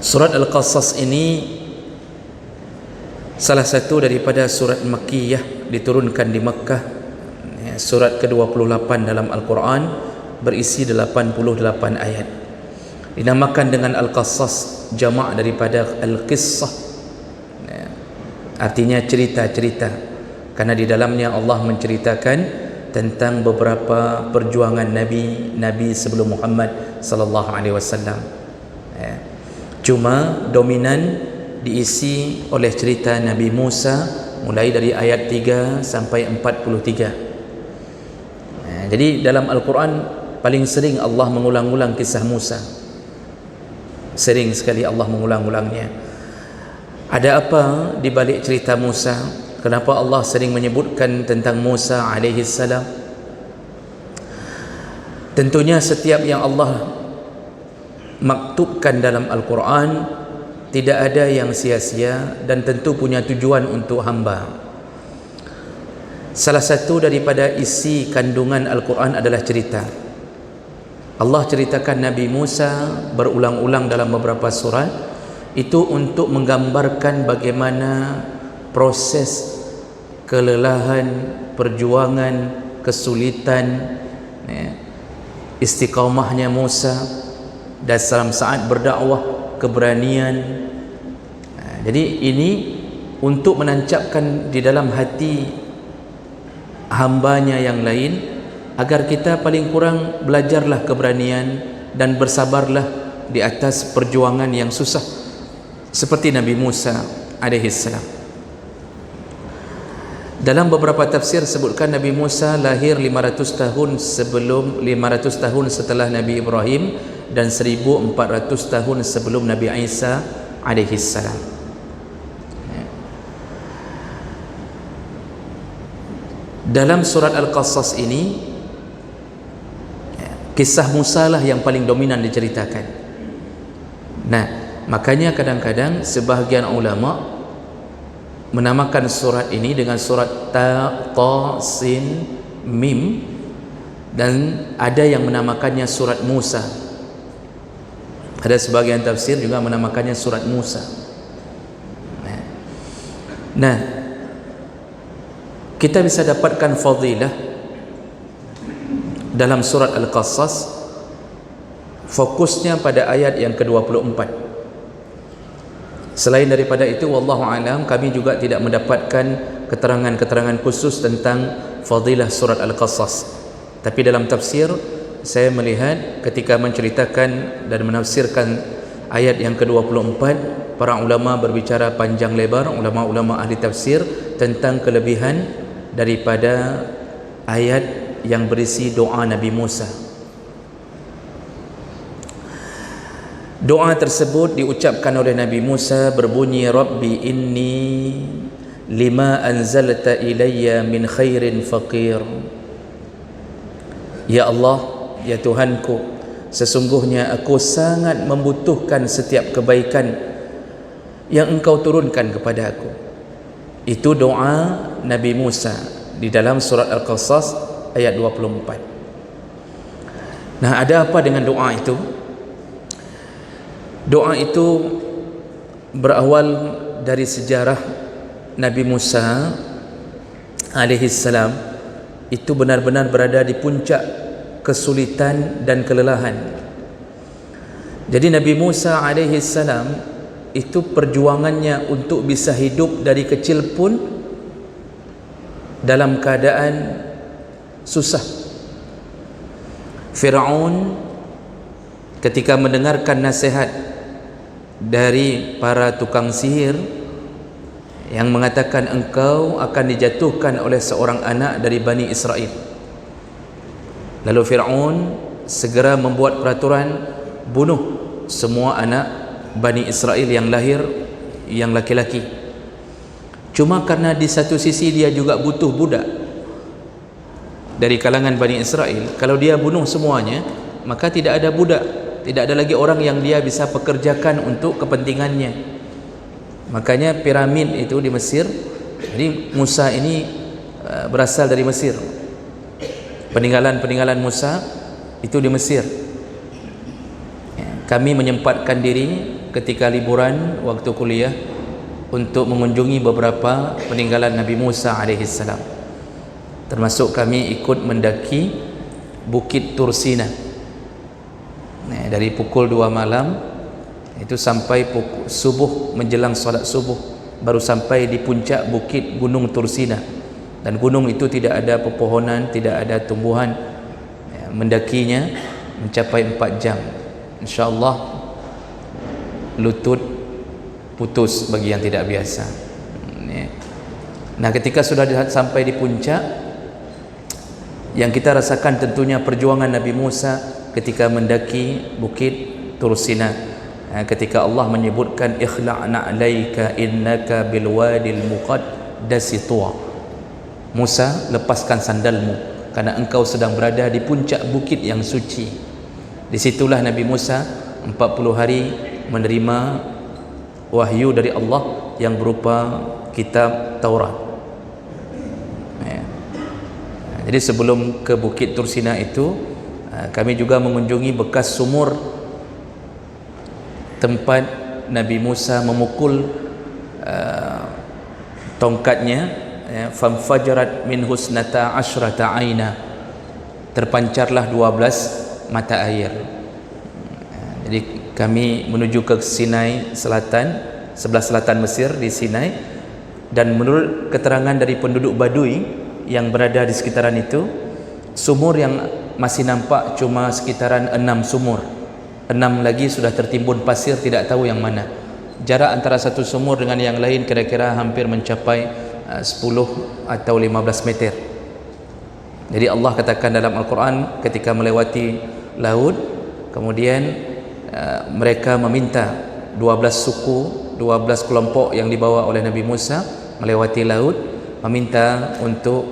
Surat Al-Qasas ini salah satu daripada surat Makkiyah, diturunkan di Makkah. Surat ke-28 dalam Al-Quran, berisi 88 ayat. Dinamakan dengan Al-Qasas, jamak daripada Al-Qissah, artinya cerita-cerita, karena di dalamnya Allah menceritakan tentang beberapa perjuangan Nabi sebelum Muhammad sallallahu alaihi wasallam. Cuma dominan diisi oleh cerita Nabi Musa, mulai dari ayat 3 sampai 43. Jadi dalam Al-Quran paling sering Allah mengulang-ulang kisah Musa. Sering sekali Allah mengulang-ulangnya. Ada apa di balik cerita Musa? Kenapa Allah sering menyebutkan tentang Musa alaihi salam? Tentunya setiap yang Allah maktubkan dalam Al-Quran tidak ada yang sia-sia dan tentu punya tujuan untuk hamba. Salah satu daripada isi kandungan Al-Quran adalah cerita. Allah ceritakan Nabi Musa berulang-ulang dalam beberapa surat, itu untuk menggambarkan bagaimana proses kelelahan, perjuangan, kesulitan, istiqamahnya Musa dalam saat berdakwah, keberanian. Jadi ini untuk menancapkan di dalam hati hambanya yang lain, agar kita paling kurang belajarlah keberanian dan bersabarlah di atas perjuangan yang susah seperti Nabi Musa alaihi salam. Dalam beberapa tafsir sebutkan Nabi Musa lahir 500 tahun setelah Nabi Ibrahim dan 1400 tahun sebelum Nabi Isa alaihi salam. Dalam surat Al-Qasas ini, kisah Musa lah yang paling dominan diceritakan. Nah, makanya kadang-kadang sebahagian ulama menamakan surat ini dengan surat Ta, Sin, Mim, dan ada yang menamakannya surat Musa. Ada sebagian tafsir juga menamakannya surat Musa. Nah, kita bisa dapatkan fadilah dalam surat Al-Qasas, fokusnya pada ayat yang ke-24. Selain daripada itu, wallahu alam, kami juga tidak mendapatkan keterangan-keterangan khusus tentang fadilah surat Al-Qasas. Tapi dalam tafsir saya melihat ketika menceritakan dan menafsirkan ayat yang ke-24, para ulama berbicara panjang lebar, ulama-ulama ahli tafsir, tentang kelebihan daripada ayat yang berisi doa Nabi Musa. Doa tersebut diucapkan oleh Nabi Musa berbunyi, Rabbi inni lima anzalta ilayya min khairin faqir. Ya Allah, ya Tuhanku, sesungguhnya aku sangat membutuhkan setiap kebaikan yang Engkau turunkan kepada aku. Itu doa Nabi Musa di dalam surat Al-Qasas ayat 24. Nah, ada apa dengan doa itu? Doa itu berawal dari sejarah Nabi Musa alaihi salam. Itu benar-benar berada di puncak kesulitan dan kelelahan. Jadi Nabi Musa alaihi salam itu perjuangannya untuk bisa hidup dari kecil pun dalam keadaan susah. Fir'aun ketika mendengarkan nasihat dari para tukang sihir yang mengatakan engkau akan dijatuhkan oleh seorang anak dari Bani Israel, lalu Fir'aun segera membuat peraturan bunuh semua anak Bani Israel yang lahir, yang laki-laki. Cuma karena di satu sisi dia juga butuh budak dari kalangan Bani Israel. Kalau dia bunuh semuanya, maka tidak ada budak, tidak ada lagi orang yang dia bisa pekerjakan untuk kepentingannya. Makanya piramid itu di Mesir. Jadi Musa ini berasal dari Mesir. Peninggalan-peninggalan Musa itu di Mesir. Kami menyempatkan diri ketika liburan waktu kuliah untuk mengunjungi beberapa peninggalan Nabi Musa alaihissalam. Termasuk kami ikut mendaki Bukit Tursina. Dari pukul 2 malam itu sampai pukul subuh, menjelang solat subuh baru sampai di puncak bukit Gunung Tursina. Dan gunung itu tidak ada pepohonan, tidak ada tumbuhan. Mendakinya mencapai 4 jam. InsyaAllah lutut putus bagi yang tidak biasa. Nah, ketika sudah sampai di puncak, yang kita rasakan tentunya perjuangan Nabi Musa ketika mendaki Bukit Tursina. Ketika Allah menyebutkan ikhla'na 'alaika innaka bilwadil muqaddasi tuwa. Musa, lepaskan sandalmu karena engkau sedang berada di puncak bukit yang suci. Disitulah Nabi Musa 40 hari menerima wahyu dari Allah yang berupa kitab Taurat. Jadi sebelum ke Bukit Tursina itu, kami juga mengunjungi bekas sumur tempat Nabi Musa memukul tongkatnya. Famfajarat min husnata asyrata aina, terpancarlah 12 mata air. Jadi kami menuju ke Sinai Selatan, sebelah selatan Mesir di Sinai, dan menurut keterangan dari penduduk Badui yang berada di sekitaran itu, sumur yang masih nampak cuma sekitaran 6 sumur. 6 lagi sudah tertimbun pasir, tidak tahu yang mana. Jarak antara satu sumur dengan yang lain kira-kira hampir mencapai 10 atau 15 meter. Jadi Allah katakan dalam Al-Quran, ketika melewati laut, kemudian mereka meminta 12 suku, 12 kelompok yang dibawa oleh Nabi Musa melewati laut, meminta untuk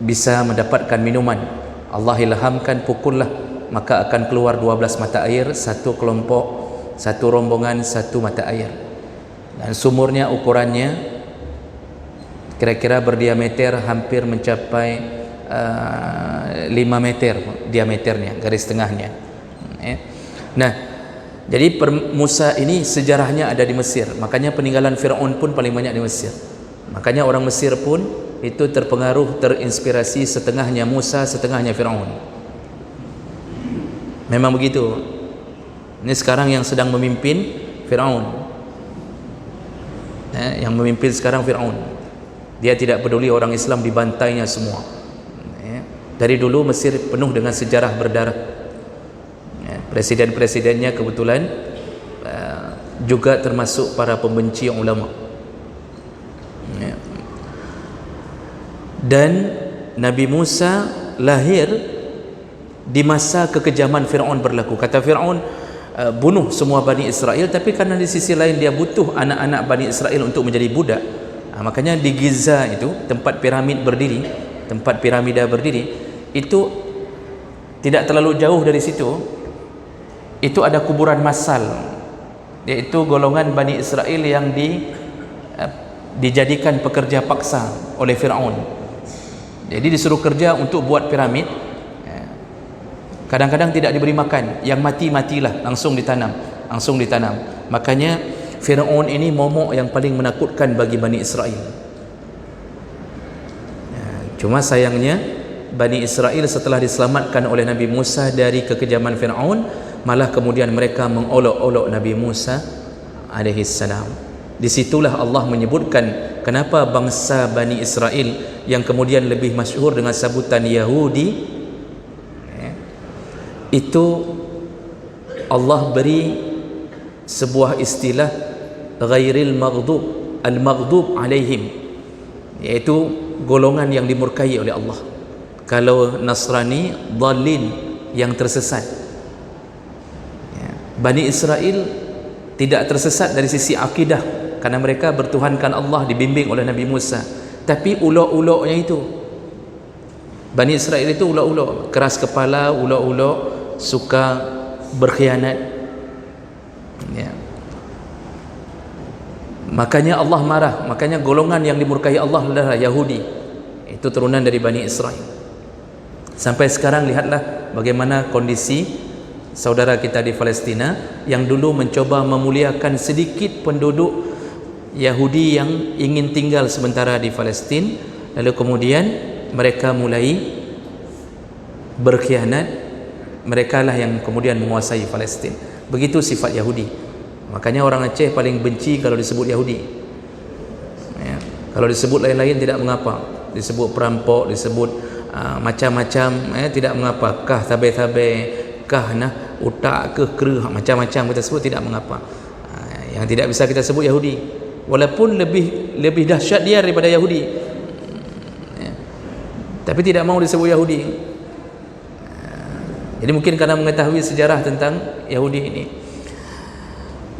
bisa mendapatkan minuman. Allah ilhamkan, pukullah, maka akan keluar 12 mata air, satu kelompok, satu rombongan, satu mata air. Dan sumurnya ukurannya kira-kira berdiameter hampir mencapai 5 meter diameternya, garis tengahnya. Nah, jadi Musa ini sejarahnya ada di Mesir. Makanya peninggalan Fir'aun pun paling banyak di Mesir. Makanya orang Mesir pun itu terpengaruh, terinspirasi, setengahnya Musa, setengahnya Fir'aun. Memang begitu. Ini sekarang yang sedang memimpin Fir'aun. Yang memimpin sekarang Fir'aun. Dia tidak peduli orang Islam dibantainya semua. Dari dulu Mesir penuh dengan sejarah berdarah. Presiden-presidennya kebetulan juga termasuk para pembenci ulama. Dan Nabi Musa lahir di masa kekejaman Fir'aun berlaku. Kata Fir'aun, bunuh semua Bani Israel, tapi karena di sisi lain dia butuh anak-anak Bani Israel untuk menjadi budak. Makanya di Giza itu, tempat piramid berdiri, tempat piramida berdiri, itu tidak terlalu jauh dari situ, itu ada kuburan massal, yaitu golongan Bani Israel yang dijadikan pekerja paksa oleh Fir'aun. Jadi disuruh kerja untuk buat piramid. Kadang-kadang tidak diberi makan, yang mati-matilah, langsung ditanam. Makanya Fir'aun ini momok yang paling menakutkan bagi Bani Israel. Cuma sayangnya Bani Israel setelah diselamatkan oleh Nabi Musa dari kekejaman Fir'aun, malah kemudian mereka mengolok-olok Nabi Musa alaihissalam. Disitulah Allah menyebutkan kenapa bangsa Bani Israel yang kemudian lebih masyhur dengan sebutan Yahudi, itu Allah beri sebuah istilah ghairil maghdub, al-maghdub alaihim, yaitu golongan yang dimurkai oleh Allah. Kalau Nasrani, dhalin, yang tersesat. Bani Israel tidak tersesat dari sisi akidah karena mereka bertuhankan Allah, dibimbing oleh Nabi Musa. Tapi ulok-uloknya itu, Bani Israel itu ulok-ulok, keras kepala, ulok-ulok, suka berkhianat. Makanya Allah marah. Makanya golongan yang dimurkai Allah adalah Yahudi. Itu turunan dari Bani Israel. Sampai sekarang lihatlah bagaimana kondisi saudara kita di Palestina yang dulu mencoba memuliakan sedikit penduduk Yahudi yang ingin tinggal sementara di Palestin, lalu kemudian mereka mulai berkhianat. Mereka lah yang kemudian menguasai Palestin. Begitu sifat Yahudi. Makanya orang Aceh paling benci kalau disebut Yahudi ya. Kalau disebut lain-lain tidak mengapa, disebut perampok, disebut macam-macam tidak mengapa, kah tabe-tabe, kah utak ke kerah, macam-macam kita sebut tidak mengapa. Yang tidak bisa kita sebut Yahudi, walaupun lebih dahsyat dia daripada Yahudi ya. Tapi tidak mau disebut Yahudi. Jadi mungkin karena mengetahui sejarah tentang Yahudi ini.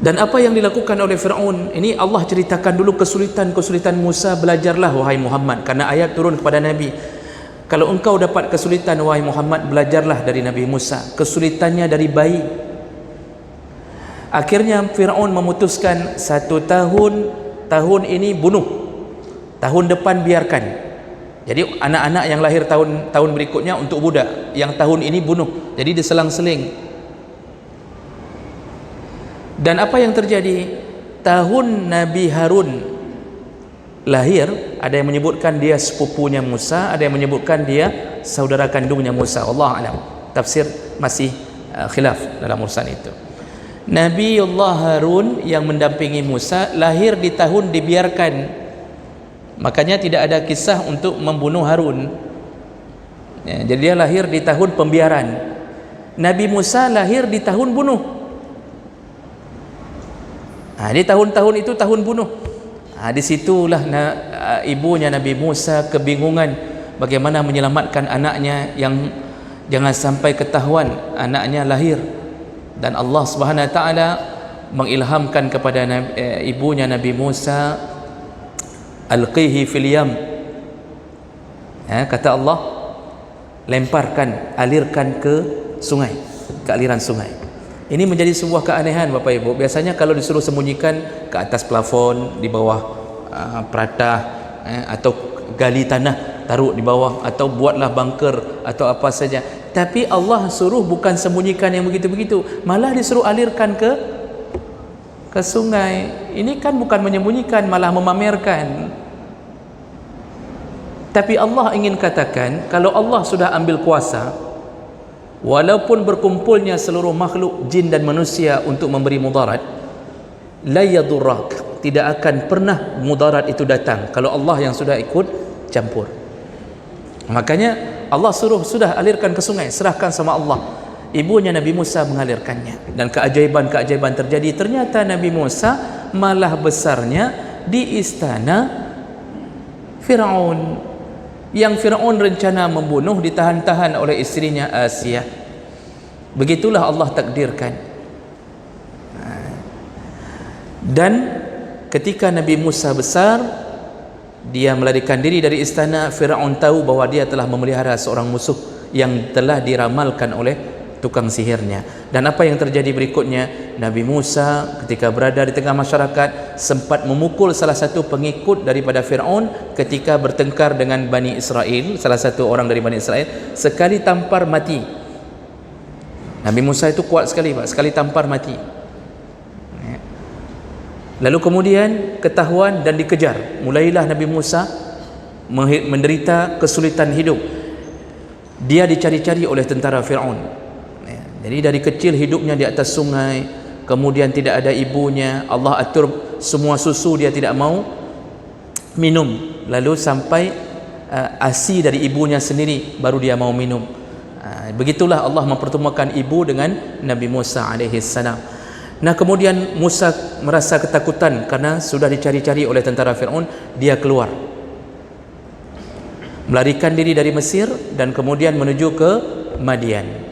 Dan apa yang dilakukan oleh Fir'aun ini, Allah ceritakan dulu kesulitan Musa. Belajarlah wahai Muhammad, karena ayat turun kepada Nabi, kalau engkau dapat kesulitan wahai Muhammad, belajarlah dari Nabi Musa. Kesulitannya dari bayi. Akhirnya Fir'aun memutuskan 1 tahun ini bunuh, tahun depan biarkan. Jadi anak-anak yang lahir tahun berikutnya untuk budak, yang tahun ini bunuh. Jadi diselang-seling. Dan apa yang terjadi? Tahun Nabi Harun lahir, ada yang menyebutkan dia sepupunya Musa, ada yang menyebutkan dia saudara kandungnya Musa. Allah alam. Tafsir masih khilaf dalam urusan itu. Nabi Allah Harun yang mendampingi Musa lahir di tahun dibiarkan. Makanya tidak ada kisah untuk membunuh Harun ya, jadi dia lahir di tahun pembiaran. Nabi Musa lahir di tahun bunuh. Di tahun-tahun itu tahun bunuh. Disitulah ibunya Nabi Musa kebingungan bagaimana menyelamatkan anaknya yang jangan sampai ketahuan anaknya lahir. Dan Allah Subhanahu Wa Taala mengilhamkan kepada ibunya Nabi Musa, alqihi fil yam. Kata Allah, lemparkan, alirkan ke sungai, ke aliran sungai. Ini menjadi sebuah keanehan Bapak Ibu. Biasanya kalau disuruh sembunyikan ke atas plafon, di bawah peratah atau gali tanah, taruh di bawah, atau buatlah bunker atau apa saja. Tapi Allah suruh bukan sembunyikan yang begitu-begitu, malah disuruh alirkan ke sungai. Ini kan bukan menyembunyikan, malah memamerkan. Tapi Allah ingin katakan, kalau Allah sudah ambil kuasa, walaupun berkumpulnya seluruh makhluk jin dan manusia untuk memberi mudarat, la yadurrak, tidak akan pernah mudarat itu datang kalau Allah yang sudah ikut campur. Makanya Allah suruh sudah alirkan ke sungai, serahkan sama Allah. Ibunya Nabi Musa mengalirkannya, dan keajaiban-keajaiban terjadi. Ternyata Nabi Musa malah besarnya di istana Fir'aun, yang Fir'aun rencana membunuh, ditahan-tahan oleh istrinya Asia. Begitulah Allah takdirkan. Dan ketika Nabi Musa besar, dia melarikan diri dari istana. Fir'aun tahu bahwa dia telah memelihara seorang musuh yang telah diramalkan oleh tukang sihirnya. Dan apa yang terjadi berikutnya? Nabi Musa ketika berada di tengah masyarakat sempat memukul salah satu pengikut daripada Fir'aun ketika bertengkar dengan Bani Israel. Salah satu orang dari Bani Israel sekali tampar mati. Nabi Musa itu kuat sekali Pak, sekali tampar mati. Lalu kemudian ketahuan dan dikejar. Mulailah Nabi Musa menderita kesulitan hidup. Dia dicari-cari oleh tentara Fir'aun. Jadi dari kecil hidupnya di atas sungai, kemudian tidak ada ibunya. Allah atur semua susu dia tidak mau minum, lalu sampai ASI dari ibunya sendiri baru dia mau minum. Begitulah Allah mempertemukan ibu dengan Nabi Musa alaihi salam. Nah, kemudian Musa merasa ketakutan karena sudah dicari-cari oleh tentara Fir'aun. Dia keluar, melarikan diri dari Mesir dan kemudian menuju ke Madian.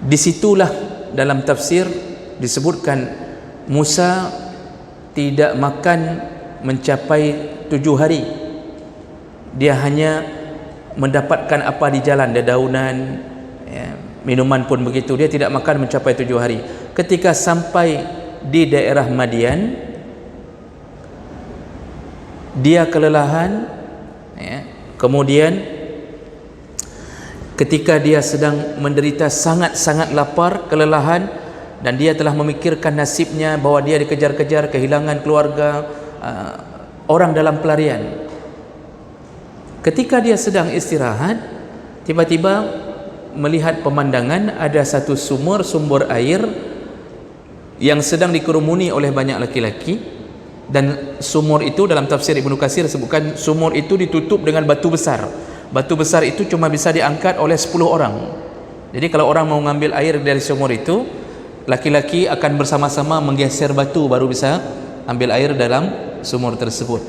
Disitulah dalam tafsir disebutkan Musa tidak makan mencapai 7 hari. Dia hanya mendapatkan apa di jalan, dedaunan, minuman pun begitu. Dia tidak makan mencapai 7 hari. Ketika sampai di daerah Madian, dia kelelahan, kemudian ketika dia sedang menderita sangat-sangat lapar, kelelahan, dan dia telah memikirkan nasibnya bahwa dia dikejar-kejar, kehilangan keluarga, orang dalam pelarian. Ketika dia sedang istirahat, tiba-tiba melihat pemandangan ada satu sumber air yang sedang dikerumuni oleh banyak laki-laki, dan sumur itu dalam tafsir Ibnu Katsir sebutkan sumur itu ditutup dengan batu besar. Batu besar itu cuma bisa diangkat oleh 10 orang. Jadi kalau orang mau mengambil air dari sumur itu, laki-laki akan bersama-sama menggeser batu baru bisa ambil air dalam sumur tersebut.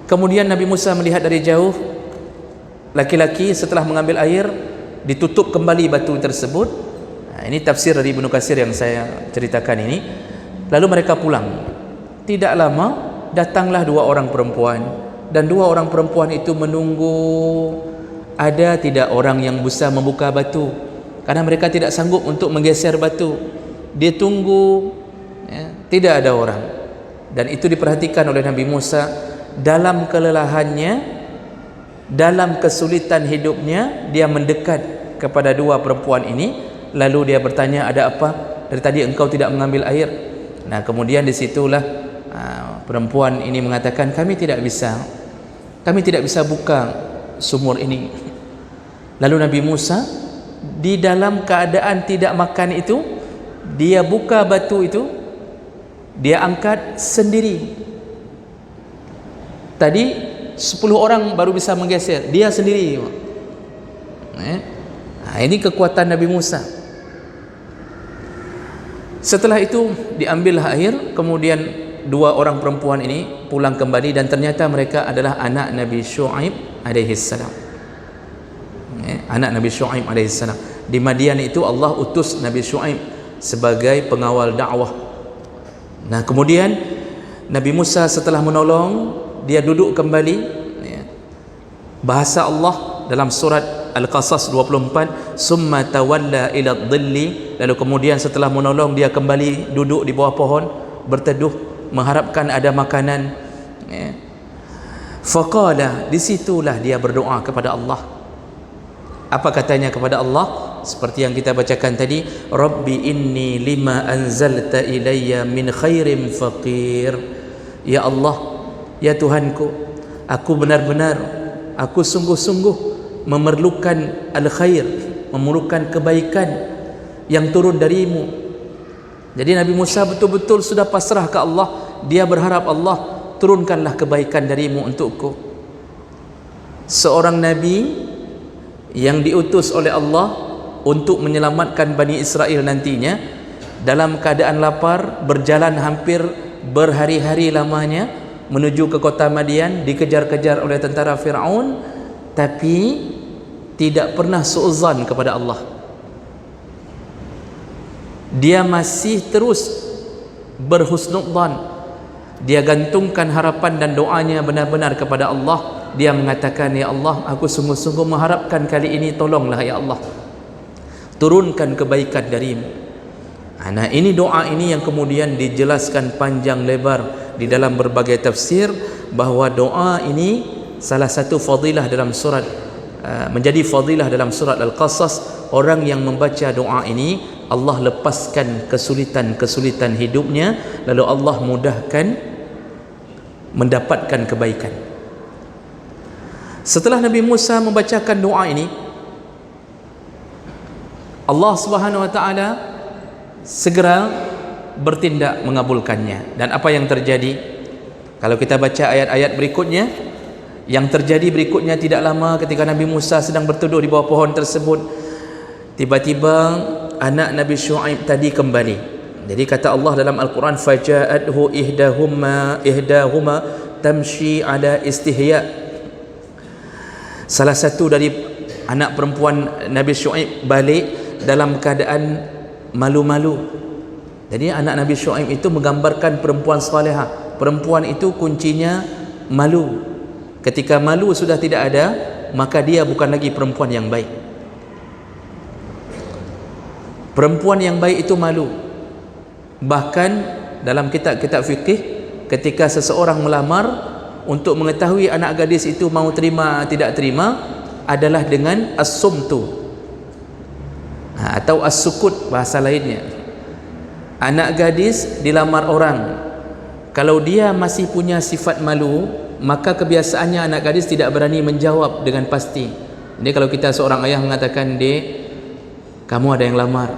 Kemudian Nabi Musa melihat dari jauh laki-laki setelah mengambil air, ditutup kembali batu tersebut. Ini tafsir dari Ibnu Katsir yang saya ceritakan ini. Lalu mereka pulang. Tidak lama datanglah 2 orang perempuan, dan 2 orang perempuan itu menunggu ada tidak orang yang bisa membuka batu, karena mereka tidak sanggup untuk menggeser batu. Dia tunggu, ya, tidak ada orang. Dan itu diperhatikan oleh Nabi Musa. Dalam kelelahannya, dalam kesulitan hidupnya, dia mendekat kepada 2 perempuan ini, lalu dia bertanya, ada apa? Dari tadi engkau tidak mengambil air. Nah, kemudian disitulah perempuan ini mengatakan, kami tidak bisa buka sumur ini. Lalu Nabi Musa di dalam keadaan tidak makan itu, dia buka batu itu, dia angkat sendiri. Tadi 10 orang baru bisa menggeser, dia sendiri. Nah, ini kekuatan Nabi Musa. Setelah itu diambillah air, kemudian 2 orang perempuan ini pulang kembali, dan ternyata mereka adalah anak Nabi Syuaib alaihissalam. Anak Nabi Syuaib alaihissalam. Di Madian itu Allah utus Nabi Syuaib sebagai pengawal dakwah. Nah, kemudian Nabi Musa setelah menolong, dia duduk kembali. Bahasa Allah dalam surat Al-Qasas 24, summa tawalla ila dhilli, lalu kemudian setelah menolong dia kembali duduk di bawah pohon berteduh mengharapkan ada makanan. Faqala, disitulah dia berdoa kepada Allah. Apa katanya kepada Allah? Seperti yang kita bacakan tadi, Rabbi inni lima anzalta ilayya min khairin faqir. Ya Allah, ya Tuhanku, aku aku sungguh-sungguh memerlukan al-khair, memerlukan kebaikan yang turun darimu. Jadi Nabi Musa betul-betul sudah pasrah ke Allah. Dia berharap, Allah, turunkanlah kebaikan darimu untukku. Seorang Nabi yang diutus oleh Allah untuk menyelamatkan Bani Israel nantinya, dalam keadaan lapar, berjalan hampir berhari-hari lamanya menuju ke kota Madian, dikejar-kejar oleh tentara Fir'aun, tapi tidak pernah su'uzan kepada Allah. Dia masih terus berhusnudzan. Dia gantungkan harapan dan doanya benar-benar kepada Allah. Dia mengatakan, ya Allah, aku sungguh-sungguh mengharapkan kali ini, tolonglah ya Allah, turunkan kebaikan darimu. Nah, ini doa ini yang kemudian dijelaskan panjang lebar di dalam berbagai tafsir, bahwa doa ini salah satu fadilah dalam surat, menjadi fadilah dalam surat Al-Qasas. Orang yang membaca doa ini, Allah lepaskan kesulitan-kesulitan hidupnya, lalu Allah mudahkan mendapatkan kebaikan. Setelah Nabi Musa membacakan doa ini, Allah Subhanahu wa taala segera bertindak mengabulkannya. Dan apa yang terjadi? Kalau kita baca ayat-ayat berikutnya, yang terjadi berikutnya tidak lama ketika Nabi Musa sedang berteduh di bawah pohon tersebut, tiba-tiba anak Nabi Syuaib tadi kembali. Jadi kata Allah dalam Al-Quran, faja'athu ihdahuma tamshi ala istihya. Salah satu dari anak perempuan Nabi Syuaib balik dalam keadaan malu-malu. Jadi anak Nabi Syuaib itu menggambarkan perempuan salihah. Perempuan itu kuncinya malu. Ketika malu sudah tidak ada, maka dia bukan lagi perempuan yang baik. Perempuan yang baik itu malu. Bahkan dalam kitab-kitab fikih, ketika seseorang melamar, untuk mengetahui anak gadis itu mau terima tidak terima, adalah dengan as-sumtu, atau as-sukut bahasa lainnya. Anak gadis dilamar orang, kalau dia masih punya sifat malu, maka kebiasaannya anak gadis tidak berani menjawab dengan pasti. Jadi kalau kita seorang ayah mengatakan, "Dek, kamu ada yang lamar,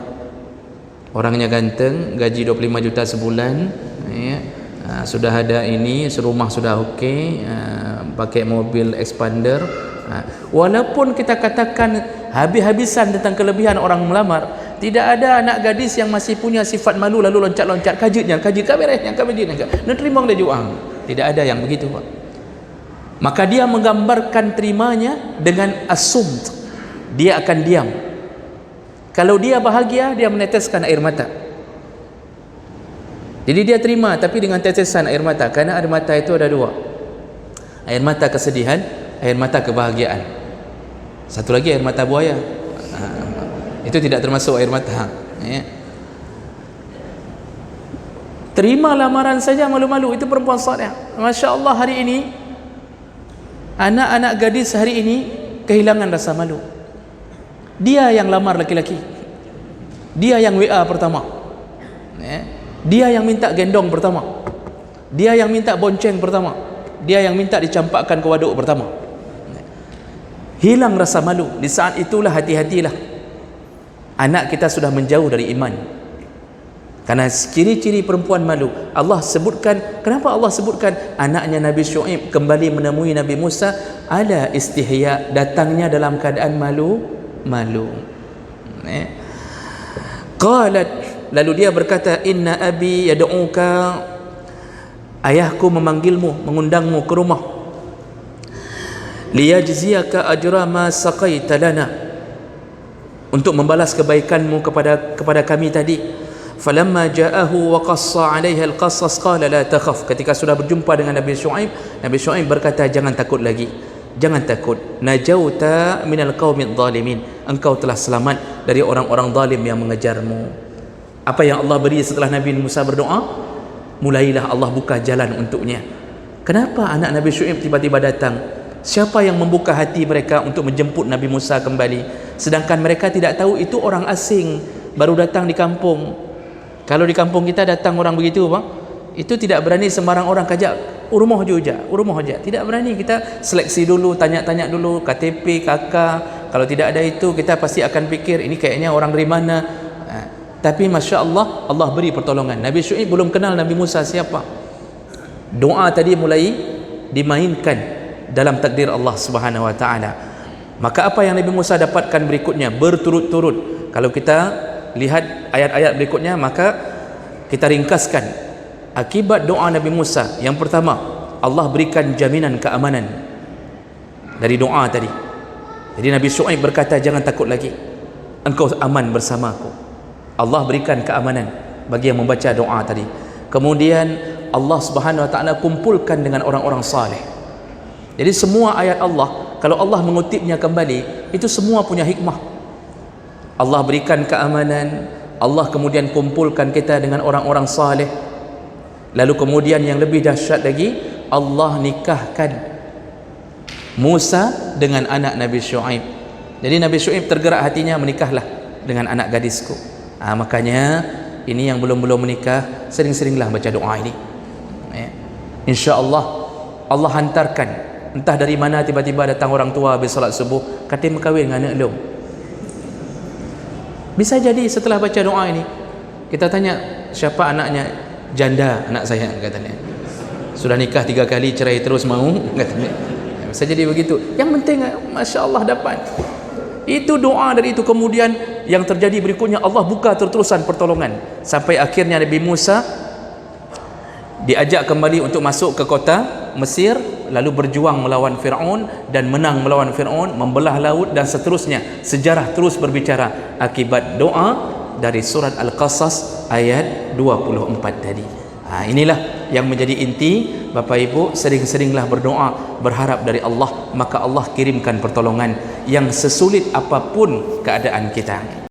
orangnya ganteng, gaji 25 juta sebulan, ya, sudah ada ini, serumah sudah okey, pakai mobil expander." Walaupun kita katakan habis-habisan tentang kelebihan orang melamar, tidak ada anak gadis yang masih punya sifat malu lalu loncat-loncat, kajitnya, kameranya, nak terima dia juang. Tidak ada yang begitu, Pak. Maka dia menggambarkan terimanya dengan as-sumt. Dia akan diam. Kalau dia bahagia, dia meneteskan air mata. Jadi dia terima tapi dengan tetesan air mata, karena air mata itu ada dua. Air mata kesedihan, air mata kebahagiaan. Satu lagi air mata buaya. Itu tidak termasuk air mata, ya. Terima lamaran saja malu-malu, itu perempuan saleh. Masya Allah, hari ini anak-anak gadis hari ini kehilangan rasa malu. Dia yang lamar laki-laki, dia yang WA pertama, ya. Dia yang minta gendong pertama, dia yang minta bonceng pertama, dia yang minta dicampakkan ke waduk pertama. Hilang rasa malu. Di saat itulah hati-hatilah, anak kita sudah menjauh dari iman. Karena ciri-ciri perempuan malu Allah sebutkan. Kenapa Allah sebutkan anaknya Nabi Syuaib kembali menemui Nabi Musa? Ala istihya, datangnya dalam keadaan malu. Qalat, lalu dia berkata, inna abi yad'uka, ayahku memanggilmu, mengundangmu ke rumah, liyajziyaka ajra ma saqaita lana, untuk membalas kebaikanmu kepada kami tadi. Falamma ja'ahu wa qassa 'alaiha al-qasas qala la takhaf. Ketika sudah berjumpa dengan Nabi Syuaib berkata, jangan takut lagi, jangan takut. Najauta minal qaumidh dhalimin, engkau telah selamat dari orang-orang zalim yang mengejarmu. Apa yang Allah beri setelah Nabi Musa berdoa? Mulailah Allah buka jalan untuknya. Kenapa anak Nabi Syuaib tiba-tiba datang? Siapa yang membuka hati mereka untuk menjemput Nabi Musa kembali? Sedangkan mereka tidak tahu itu orang asing, baru datang di kampung. Kalau di kampung kita datang orang begitu, Bang, itu tidak berani sembarang orang kajak, rumah je, tidak berani. Kita seleksi dulu, tanya-tanya dulu KTP, KK. Kalau tidak ada itu, kita pasti akan fikir ini kayaknya orang dari mana. Tapi Masya Allah, Allah beri pertolongan. Nabi Syuaib belum kenal Nabi Musa siapa. Doa tadi mulai dimainkan dalam takdir Allah Subhanahu wa taala. Maka apa yang Nabi Musa dapatkan berikutnya berturut-turut. Kalau kita lihat ayat-ayat berikutnya, maka kita ringkaskan akibat doa Nabi Musa. Yang pertama, Allah berikan jaminan keamanan dari doa tadi. Jadi Nabi Syuaib berkata, jangan takut lagi, engkau aman bersamaku. Allah berikan keamanan bagi yang membaca doa tadi. Kemudian Allah Subhanahu wa taala kumpulkan dengan orang-orang saleh. Jadi semua ayat Allah, kalau Allah mengutipnya kembali, itu semua punya hikmah. Allah berikan keamanan, Allah kemudian kumpulkan kita dengan orang-orang saleh. Lalu kemudian yang lebih dahsyat lagi, Allah nikahkan Musa dengan anak Nabi Syuaib. Jadi Nabi Syuaib tergerak hatinya, menikahlah dengan anak gadisku. Makanya ini yang belum menikah, sering-seringlah baca doa ini, ya. InsyaAllah Allah hantarkan, entah dari mana tiba-tiba datang orang tua habis salat subuh, kata berkahwin dengan anak lu. Bisa jadi setelah baca doa ini, kita tanya, siapa anaknya? Janda anak saya, katanya. Sudah nikah 3 kali, cerai terus mau, katanya. Bisa jadi begitu. Yang penting Masya Allah dapat. Itu doa dari itu. Kemudian yang terjadi berikutnya, Allah buka terus-terusan pertolongan. Sampai akhirnya Nabi Musa diajak kembali untuk masuk ke kota Mesir, lalu berjuang melawan Fir'aun dan menang melawan Fir'aun, membelah laut dan seterusnya. Sejarah terus berbicara akibat doa dari surat Al-Qasas ayat 24 tadi. Inilah yang menjadi inti. Bapak Ibu, sering-seringlah berdoa, berharap dari Allah, maka Allah kirimkan pertolongan yang sesulit apapun keadaan kita.